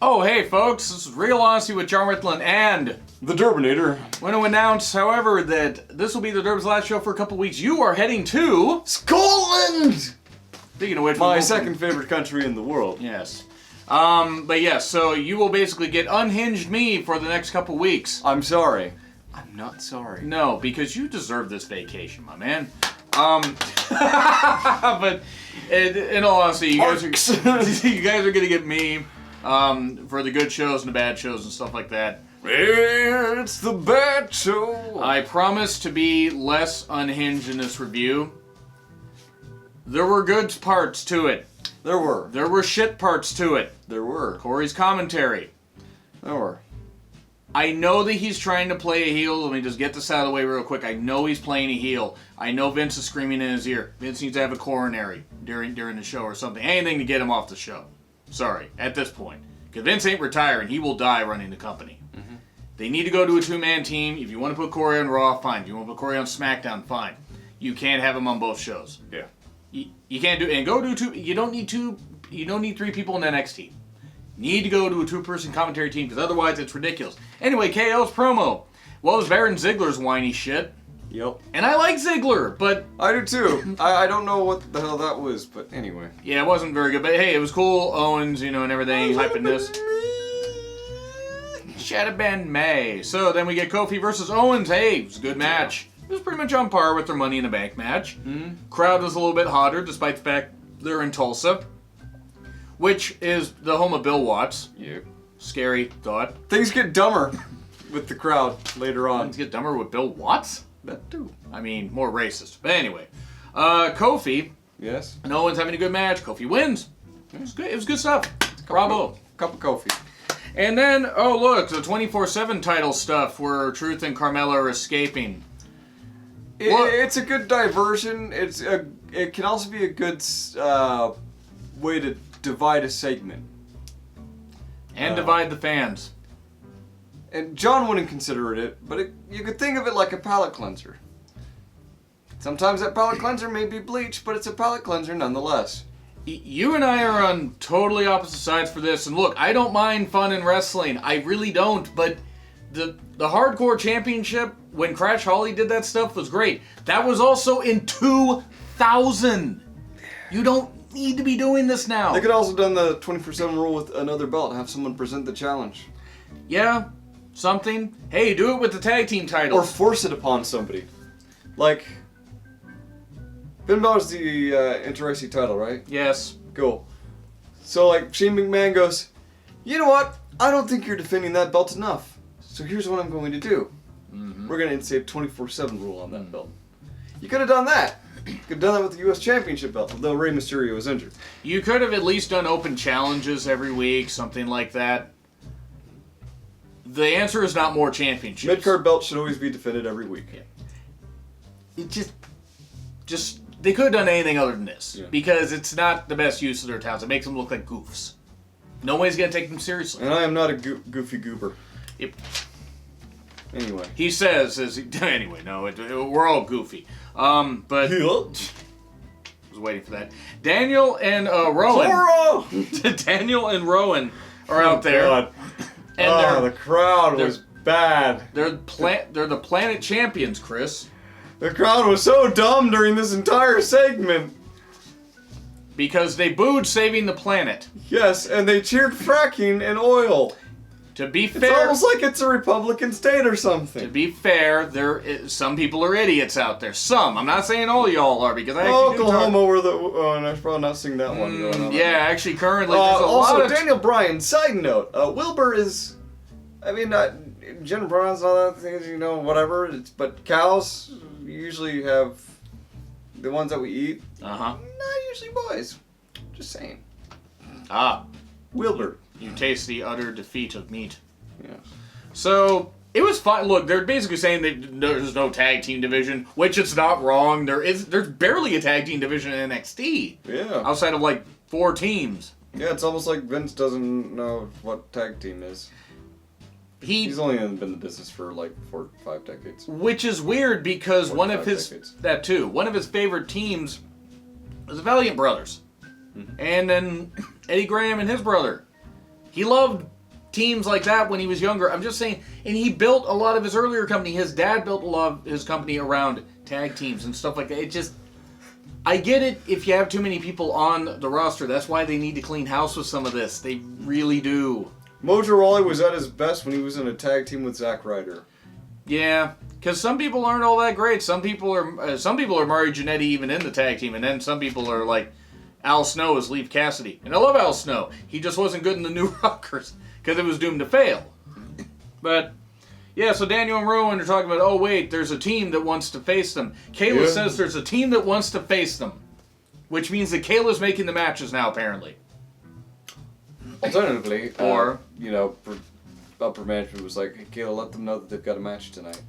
Oh, hey, folks. This is Real Honesty with Jonn Ritland and the Durbinator. I want to announce, however, that this will be the Durb's last show for a couple weeks. You are heading to Scotland! Speaking of which, my second favorite country in the world. Yes. But yes, so you will basically get unhinged me for the next couple weeks. I'm sorry. I'm not sorry. No, because you deserve this vacation, my man. But in all honesty, you guys are gonna get me for the good shows and the bad shows and stuff like that. It's the bad show. I promise to be less unhinged in this review. There were good parts to it. There were. There were shit parts to it. There were. Corey's commentary. There were. I know that he's trying to play a heel. Let me just get this out of the way real quick. I know he's playing a heel. I know Vince is screaming in his ear. Vince needs to have a coronary during the show or something. Anything to get him off the show. Sorry, at this point. Because Vince ain't retiring. He will die running the company. Mm-hmm. They need to go to a two-man team. If you want to put Corey on Raw, fine. If you want to put Corey on SmackDown, fine. You can't have him on both shows. Yeah. You can't do, and go to two. You don't need three people in NXT. Need to go to a two-person commentary team because otherwise it's ridiculous. Anyway, KO's promo. Well, it was Baron Ziggler's whiny shit. Yep. And I like Ziggler, but I do too. I don't know what the hell that was, but anyway. Yeah, it wasn't very good. But hey, it was cool. Owens, and everything, hyping this. Should have been May. So then we get Kofi versus Owens. Hey, it was a good match. It was pretty much on par with their Money in the Bank match. Mm-hmm. Crowd was a little bit hotter, despite the fact they're in Tulsa, which is the home of Bill Watts. Yeah. Scary thought. Things get dumber with the crowd later on. Things get dumber with Bill Watts? That too. I mean, more racist. But anyway, Kofi. Yes. And Owens having a good match. Kofi wins. It was good. It was good stuff. Bravo. Cup of Kofi. And then, oh look, the 24/7 title stuff where Truth and Carmella are escaping. It's a good diversion. It can also be a good way to divide a segment. And divide the fans. And John wouldn't consider it, but you could think of it like a palate cleanser. Sometimes that palate cleanser may be bleach, but it's a palate cleanser nonetheless. You and I are on totally opposite sides for this. And look, I don't mind fun in wrestling. I really don't. But the Hardcore Championship, when Crash Holly did that stuff, was great. That was also in 2000. You don't need to be doing this now. They could also done the 24/7 rule with another belt. Have someone present the challenge. Yeah, something. Hey, do it with the tag team titles. Or force it upon somebody. Like, Finn Balor's the Inter-IC title, right? Yes. Cool. So, like, Shane McMahon goes, you know what? I don't think you're defending that belt enough. So here's what I'm going to do. Mm-hmm. We're going to instate 24/7 rule on that belt. You could have done that. You could have done that with the U.S. Championship belt, though Rey Mysterio was injured. You could have at least done open challenges every week, something like that. The answer is not more championships. Mid-card belt should always be defended every week. Yeah. It just they could have done anything other than this. Yeah. Because it's not the best use of their talents. It makes them look like goofs. Nobody's going to take them seriously. And I am not a goofy goober. Yep. Anyway. He says, anyway, no, we're all goofy. But I was waiting for that. Daniel and Rowan. Daniel and Rowan are out there. God. And the crowd was bad. They're the Planet Champions, Chris. The crowd was so dumb during this entire segment. Because they booed saving the planet. Yes, and they cheered fracking and oil. To be fair, it's almost like it's a Republican state or something. To be fair, some people are idiots out there. Some. I'm not saying all y'all are because I Oklahoma were the. Oh, and I should probably not sing that one. Going on yeah, actually, currently there's a also, lot of Daniel Bryan. Side note: Wilbur is. I mean, Jen Bryan's and all that things, whatever. But cows usually have the ones that we eat. Not usually boys. Just saying. Wilbur. You taste the utter defeat of meat. Yeah. So, it was fun. Look, they're basically saying that there's no tag team division, which it's not wrong. There's barely a tag team division in NXT. Yeah. Outside of, 4 teams. Yeah, it's almost like Vince doesn't know what tag team is. He's only been in the business for 4 or 5 decades. Which is weird because one of his favorite teams was the Valiant Brothers. Mm-hmm. And then Eddie Graham and his brother. He loved teams like that when he was younger. I'm just saying, and he built a lot of his earlier company. His dad built a lot of his company around tag teams and stuff like that. It just, I get it if you have too many people on the roster. That's why they need to clean house with some of this. They really do. Mojo Rawley was at his best when he was in a tag team with Zack Ryder. Yeah, because some people aren't all that great. Some people are Mario Jannetty even in the tag team, and then some people are like Al Snow as Leaf Cassidy. And I love Al Snow. He just wasn't good in the New Rockers because it was doomed to fail. But yeah, so Daniel and Rowan are talking about, oh wait, there's a team that wants to face them. Kayla says there's a team that wants to face them, which means that Kayla's making the matches now, apparently. Alternatively, or upper management was like, hey, Kayla, let them know that they've got a match tonight.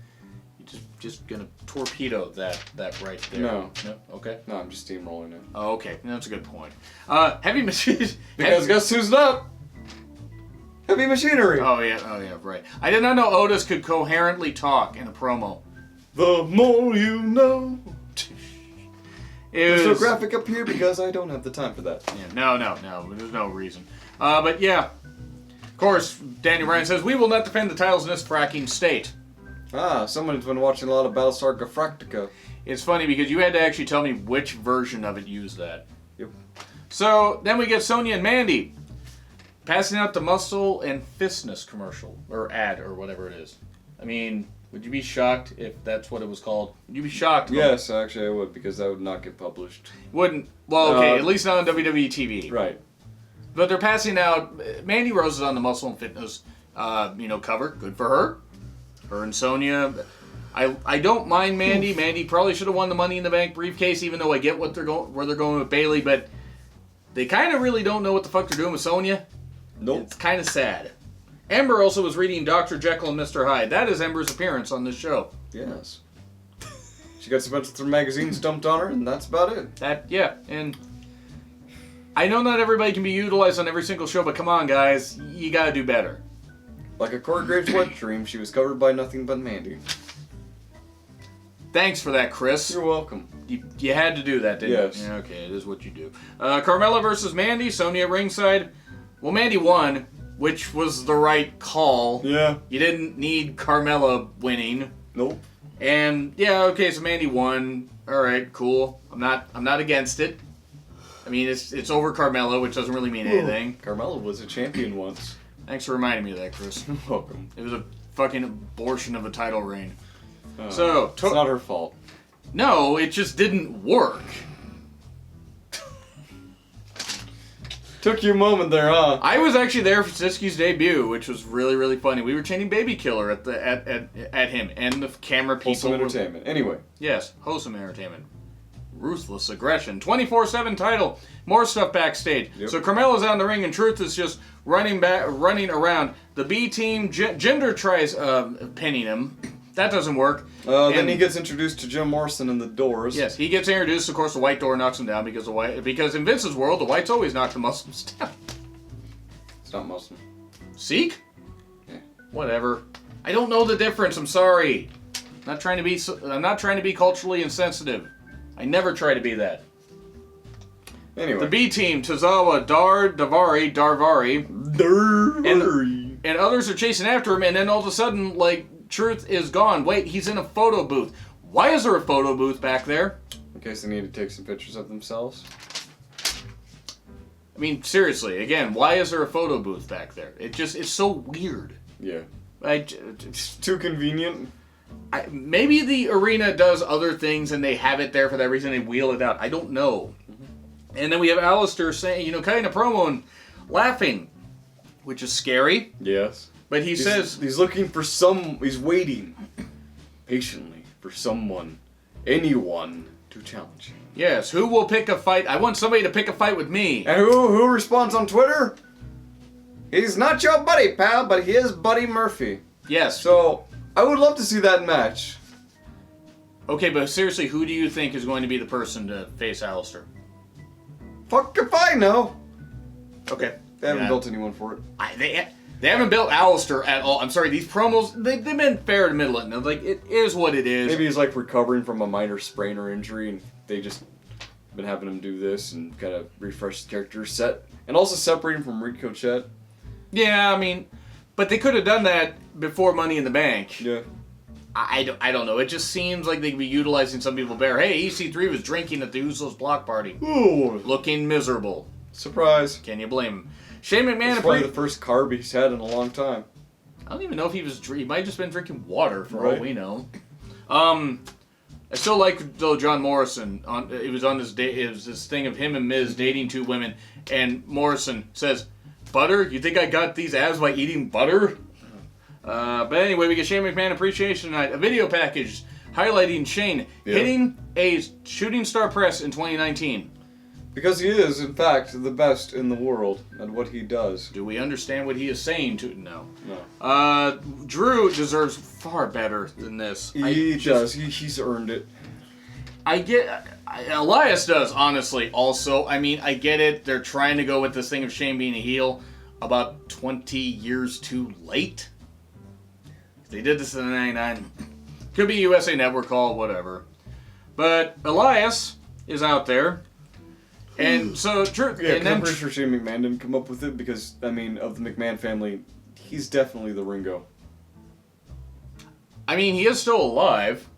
You're just gonna torpedo that right there. No. Okay. No, I'm just steamrolling it. Oh, okay. That's a good point. Heavy Machine. Because guess who's up? Heavy Machinery. Oh yeah, right. I did not know Otis could coherently talk in a promo. The more you know. There's no was, graphic up here because I don't have the time for that. Yeah, no. There's no reason. But yeah. Of course, Daniel Bryan says, we will not defend the titles in this fracking state. Someone's been watching a lot of Battlestar Galactica. It's funny because you had to actually tell me which version of it used that. Yep. So, then we get Sonya and Mandy passing out the muscle and fistness commercial, or ad, or whatever it is. I mean, would you be shocked if that's what it was called? Would you be shocked? Yes, actually I would, because that would not get published. Wouldn't. Well, okay, at least not on WWE TV. Right. But they're passing out. Mandy Rose is on the muscle and fitness, cover. Good for her. Her and Sonya. I don't mind Mandy. Mandy probably should have won the Money in the Bank briefcase, even though I get where they're going with Bayley. But they kind of really don't know what the fuck they're doing with Sonya. Nope. It's kind of sad. Ember also was reading Dr. Jekyll and Mr. Hyde. That is Ember's appearance on this show. Yes. She got some bunch of magazines dumped on her, and that's about it. And I know not everybody can be utilized on every single show, but come on, guys, you gotta do better. Like a Corey Graves wet dream, she was covered by nothing but Mandy. Thanks for that, Chris. You're welcome. You had to do that, didn't you? Yes. Yeah, okay, it is what you do. Carmella versus Mandy, Sonya at ringside. Well, Mandy won, which was the right call. Yeah. You didn't need Carmella winning. Nope. And yeah, okay, so Mandy won. All right, cool. I'm not against it. I mean, it's over Carmella, which doesn't really mean anything. Carmella was a champion once. Thanks for reminding me of that, Chris. You're welcome. It was a fucking abortion of a title reign. It's not her fault. No, it just didn't work. Took you a moment there, huh? I was actually there for Siski's debut, which was really, really funny. We were chanting Baby Killer at him, and the camera people. Wholesome entertainment. Anyway. Yes, wholesome entertainment. Ruthless aggression. 24/7 title. More stuff backstage. Yep. So Carmella's out in the ring, and Truth is just running around. The B team, Jinder tries pinning him. That doesn't work. Then he gets introduced to Jim Morrison in the Doors. Yes, he gets introduced. Of course, the White Door knocks him down because in Vince's world, the Whites always knock the Muslims down. It's not Muslim. Sikh? Yeah. Whatever. I don't know the difference. I'm sorry. I'm not trying to be culturally insensitive. I never try to be that. Anyway. The B team, Tozawa, Darvari, and others are chasing after him, and then all of a sudden, Truth is gone. Wait, he's in a photo booth. Why is there a photo booth back there? In case they need to take some pictures of themselves. I mean, seriously, again, why is there a photo booth back there? It's so weird. Yeah. It's too convenient. Maybe the arena does other things and they have it there for that reason. They wheel it out. I don't know. Mm-hmm. And then we have Alistair saying, cutting a promo and laughing, which is scary. Yes. But he says... He's looking for he's waiting patiently for anyone to challenge him. Yes, who will pick a fight? I want somebody to pick a fight with me. And who responds on Twitter? He's not your buddy, pal, but he is Buddy Murphy. Yes. So, I would love to see that match. Okay, but seriously, who do you think is going to be the person to face Alistair? Fuck if I know. Okay. They haven't built anyone for it. They haven't built Alistair at all. I'm sorry, these promos, they've been fair in the middle of it. It is what it is. Maybe he's recovering from a minor sprain or injury and they just been having him do this and kind of refresh the character set. And also separating from Ricochet. Yeah, I mean, but they could have done that before Money in the Bank. Yeah. I don't know. It just seems like they could be utilizing some people better. Hey, EC3 was drinking at the Usos block party. Ooh. Looking miserable. Surprise. Can you blame him? Shane McMahon... That's probably the first carb he's had in a long time. I don't even know if he might have just been drinking water, for all Right. we know. I still like, though, John Morrison. It was on this thing of him and Miz dating two women, and Morrison says, "Butter? You think I got these abs by eating butter?" But anyway, we get Shane McMahon Appreciation Night, a video package highlighting Shane hitting a shooting star press in 2019. Because he is, in fact, the best in the world at what he does. Do we understand what he is saying to... No. No. Drew deserves far better than this. He does. He's earned it. Elias does, honestly, also. I mean, I get it. They're trying to go with this thing of Shane being a heel about 20 years too late. They did this in the 99. Could be USA Network call, whatever. But Elias is out there. And so, Drew... Yeah, and I'm pretty sure Shane McMahon didn't come up with it because, I mean, of the McMahon family, he's definitely the Ringo. I mean, he is still alive.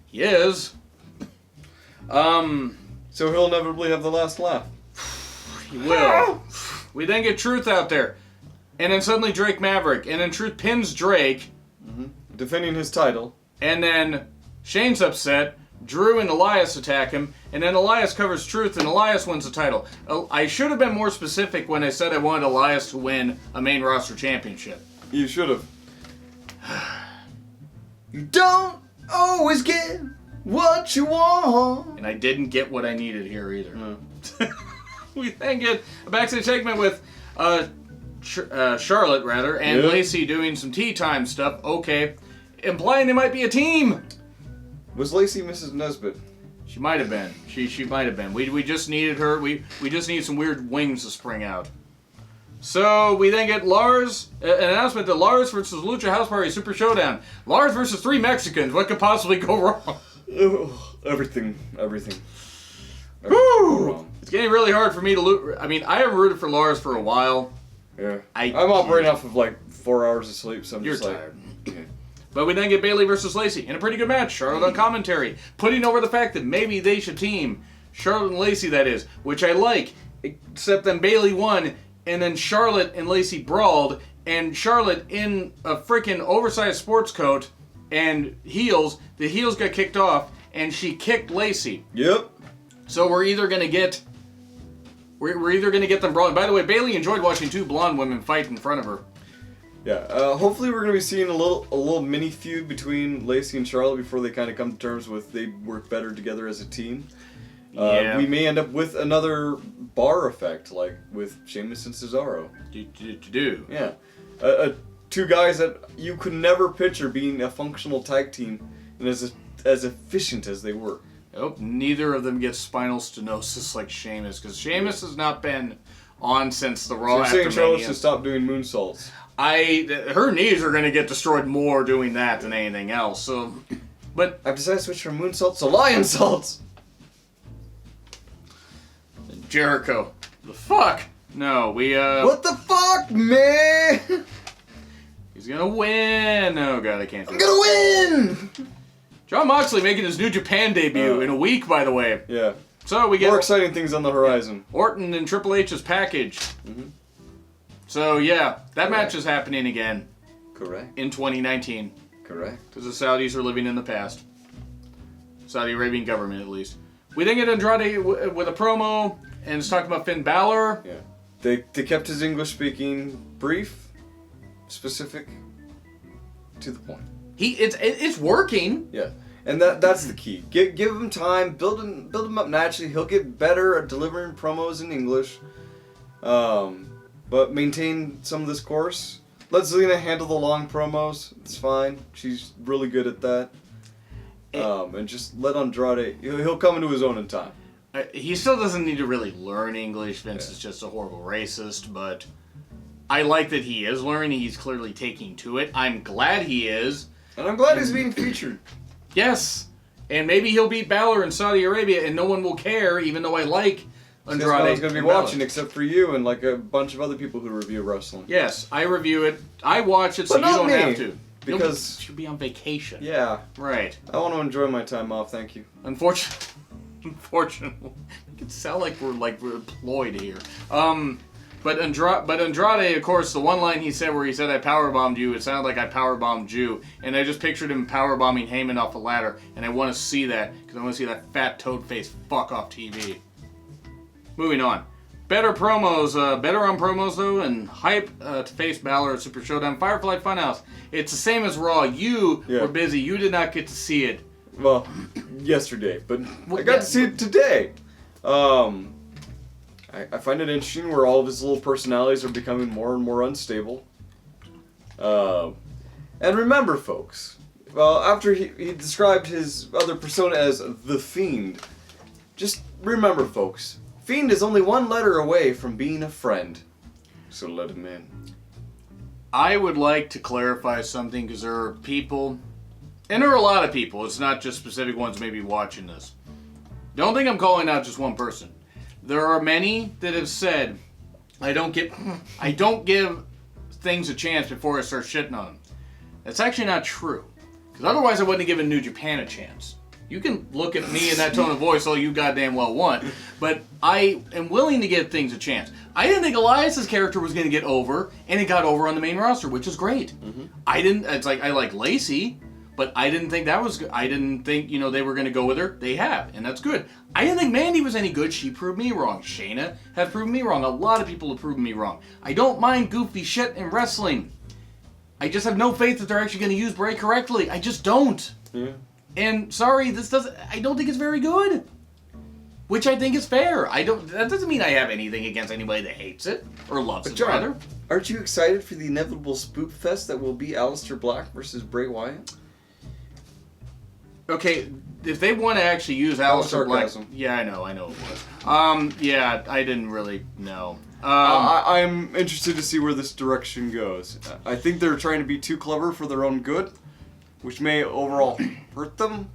He is. So he'll inevitably have the last laugh. He will. We then get Truth out there. And then suddenly Drake Maverick. And then Truth pins Drake. Mm-hmm. Defending his title. And then Shane's upset. Drew and Elias attack him. And then Elias covers Truth and Elias wins the title. I should have been more specific when I said I wanted Elias to win a main roster championship. You should have. You don't always get what you want. And I didn't get what I needed here either. No. We then get a backstage segment with Charlotte, rather, and Lacey doing some tea time stuff. Okay. Implying they might be a team. Was Lacey Mrs. Nesbitt? She might have been. She might have been. We just needed her. We just need some weird wings to spring out. So we then get Lars, an announcement that Lars versus Lucha House Party Super Showdown. Lars versus 3 Mexicans. What could possibly go wrong? Everything. Woo! It's getting really hard for me to loot. I mean, I haven't rooted for Lars for a while. Yeah. I'm operating off of like 4 hours of sleep, so I'm You're just tired. Like, yeah. But we then get Bayley versus Lacey in a pretty good match. Charlotte on commentary, putting over the fact that maybe they should team. Charlotte and Lacey, that is, which I like. Except then Bayley won, and then Charlotte and Lacey brawled, and Charlotte in a freaking oversized sports coat and heels. The heels got kicked off, and she kicked Lacey. Yep. So we're either gonna get them brawling. By the way, Bayley enjoyed watching 2 blonde women fight in front of her. Yeah, hopefully we're gonna be seeing a little mini feud between Lacey and Charlotte before they kind of come to terms with they work better together as a team. We may end up with another bar effect, like with Sheamus and Cesaro. Yeah, 2 guys that you could never picture being a functional tag team and as efficient as they were. I hope neither of them gets spinal stenosis like Sheamus, because Sheamus has not been on since the Raw. So you're saying Charlotte should stop doing moonsaults? Her knees are going to get destroyed more doing that than anything else. So, but I've decided to switch from moonsaults to lion salts. Jericho, the fuck? No, we What the fuck, man? He's gonna win. Oh god, I can't. I'm gonna win. Jon Moxley making his New Japan debut in a week, by the way. Yeah. So we get more exciting things on the horizon. Orton and Triple H's package. Mm-hmm. So yeah, that match is happening again. Correct. In 2019. Correct. Because the Saudis are living in the past. Saudi Arabian government, at least. We then get Andrade with a promo, and it's talking about Finn Balor. Yeah. They kept his English speaking brief, specific, to the point. It's working. Yeah. And that's the key. Give him time, build him up naturally. He'll get better at delivering promos in English. But maintain some of this course. Let Zelina handle the long promos. It's fine. She's really good at that. And just let Andrade. He'll come into his own in time. He still doesn't need to really learn English. Vince is just a horrible racist, but I like that he is learning. He's clearly taking to it. I'm glad he is. And I'm glad he's being featured. Yes. And maybe he'll beat Balor in Saudi Arabia and no one will care, even though I like No one's going to be watching except for you and like a bunch of other people who review wrestling. Yes, I review it. I watch it, so But you not don't me, have to. because you should be on vacation. Yeah. Right. I want to enjoy my time off, thank you. Unfortunately, it can sound like we're employed here. But Andrade, of course, the one line he said where he said I powerbombed you, it sounded like I powerbombed you, and I just pictured him powerbombing Heyman off a ladder, and I want to see that because I want to see that fat toad face fuck off TV. Moving on. Better on promos though, and hype to face Balor at Super Showdown. Firefly Funhouse. It's the same as Raw. You were busy. You did not get to see it. Well, yesterday, but I got to see it today. I find it interesting where all of his little personalities are becoming more and more unstable. And remember, folks, well, after he described his other persona as the Fiend, just remember, folks, Fiend is only one letter away from being a friend. So let him in. I would like to clarify something because there are people, and there are a lot of people, it's not just specific ones maybe watching this. Don't think I'm calling out just one person. There are many that have said, I don't give things a chance before I start shitting on them. That's actually not true. Because otherwise I wouldn't have given New Japan a chance. You can look at me in that tone of voice all you goddamn well want, but I am willing to give things a chance. I didn't think Elias's character was going to get over, and it got over on the main roster, which is great. Mm-hmm. I like Lacey, but I didn't think that was good. I didn't think, they were going to go with her. They have, and that's good. I didn't think Mandy was any good. She proved me wrong. Shayna has proven me wrong. A lot of people have proven me wrong. I don't mind goofy shit in wrestling. I just have no faith that they're actually going to use Bray correctly. I just don't. Yeah. And sorry, I don't think it's very good. Which I think is fair. That doesn't mean I have anything against anybody that hates it or loves it, rather. Aren't you excited for the inevitable spook fest that will be Aleister Black versus Bray Wyatt? Okay, if they want to actually use Aleister Black, yeah, I know it was. Yeah, I didn't really know. I'm interested to see where this direction goes. I think they're trying to be too clever for their own good, which may overall hurt them,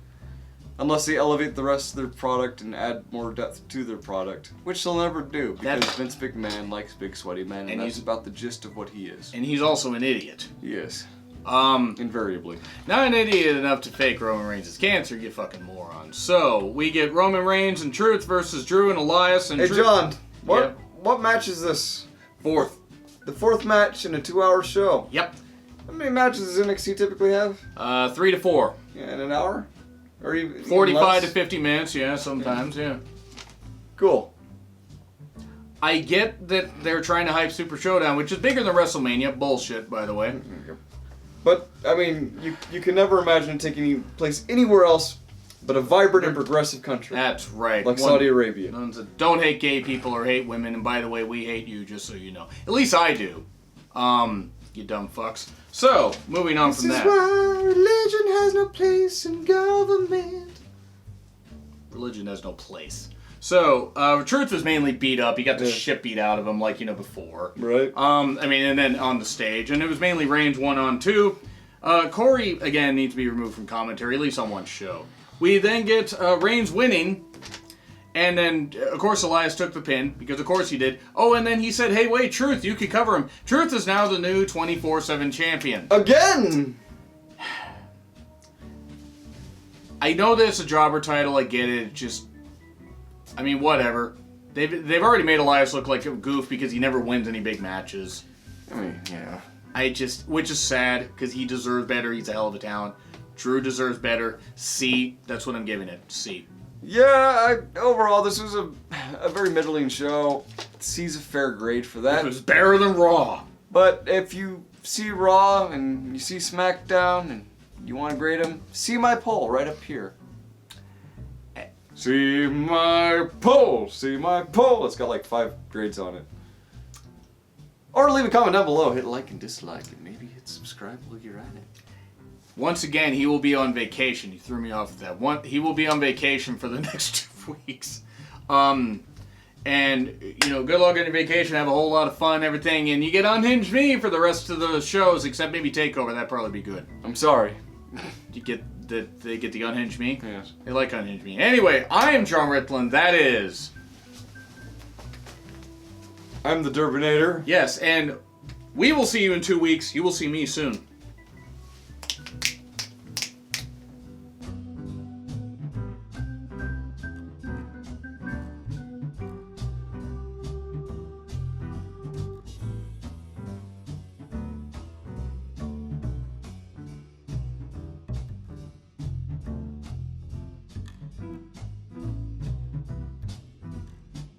unless they elevate the rest of their product and add more depth to their product, which they'll never do, because Vince McMahon likes big sweaty men, and that's about the gist of what he is. And he's also an idiot. He is. Invariably. Not an idiot enough to fake Roman Reigns' cancer, you fucking moron. So, we get Roman Reigns and Truth versus Drew and Elias and Hey, John, what match is this? Fourth. The fourth match in a 2-hour show. Yep. How many matches does NXT typically have? 3 to 4. Yeah, in an hour? Or even 45 to 50 minutes, yeah, sometimes, yeah. Cool. I get that they're trying to hype Super Showdown, which is bigger than WrestleMania. Bullshit, by the way. But, I mean, you can never imagine it taking place anywhere else but a vibrant and progressive country. That's right. Like Saudi Arabia. Don't hate gay people or hate women, and by the way, we hate you, just so you know. At least I do. You dumb fucks. So, moving on from that. This is why religion has no place in government. Religion has no place. So, Truth was mainly beat up. He got the shit beat out of him like, before. Right. And then on the stage. And it was mainly Reigns 1-on-2. Corey, again, needs to be removed from commentary, at least on one show. We then get Reigns winning. And then, of course, Elias took the pin, because of course he did. Oh, and then he said, hey, wait, Truth, you could cover him. Truth is now the new 24/7 champion. Again! I know that it's a jobber title, I get it, whatever. They've already made Elias look like a goof because he never wins any big matches. I mean, yeah. Which is sad, because he deserves better, he's a hell of a talent. Drew deserves better. C, that's what I'm giving it, C. Yeah, overall, this was a very middling show. C's a fair grade for that. It was better than Raw. But if you see Raw and you see SmackDown and you want to grade them, see my poll right up here. See my poll. See my poll. It's got like 5 grades on it. Or leave a comment down below. Hit like and dislike and maybe hit subscribe while you're at it. Once again, he will be on vacation. He threw me off with that. He will be on vacation for the next 2 weeks. And, good luck on your vacation. Have a whole lot of fun and everything. And you get Unhinged Me for the rest of the shows, except maybe TakeOver. That'd probably be good. I'm sorry. They get the Unhinged Me? Yes. They like Unhinged Me. Anyway, I am Jonn Ritland. That is... I'm the Durbinator. Yes, and we will see you in 2 weeks. You will see me soon.